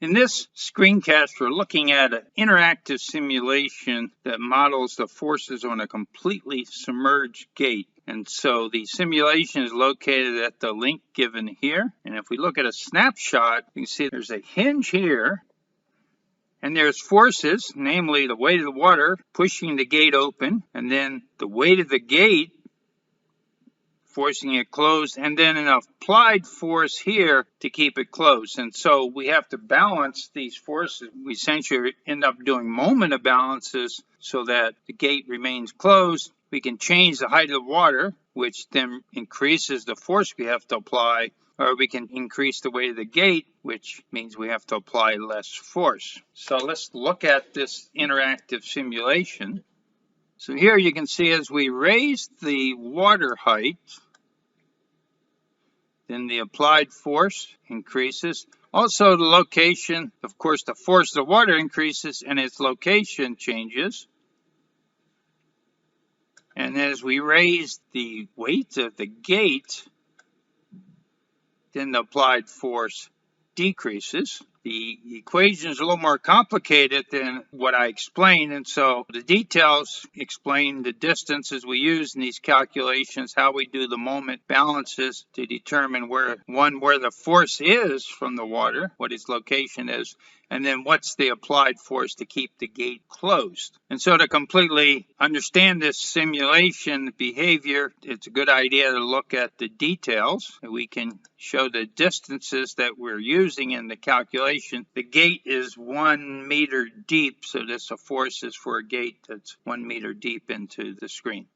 In this screencast, we're looking at an interactive simulation that models the forces on a completely submerged gate. And so the simulation is located at the link given here. And if we look at a snapshot, you can see there's a hinge here. And there's forces, namely the weight of the water pushing the gate open, and then the weight of the gate forcing it closed, and then an applied force here to keep it closed. And so we have to balance these forces. We essentially end up doing moment of balances so that the gate remains closed. We can change the height of the water, which then increases the force we have to apply, or we can increase the weight of the gate, which means we have to apply less force. So let's look at this interactive simulation. So here you can see as we raise the water height, then the applied force increases. Also the location, of course, the force of the water increases and its location changes. And as we raise the weight of the gate, then the applied force decreases. The equation is a little more complicated than what I explained, and so the details explain the distances we use in these calculations, how we do the moment balances to determine where the force is from the water, what its location is, and then what's the applied force to keep the gate closed. And so to completely understand this simulation behavior, it's a good idea to look at the details. We can show the distances that we're using in the calculation. The gate is 1 meter deep, so this force is for a gate that's 1 meter deep into the screen.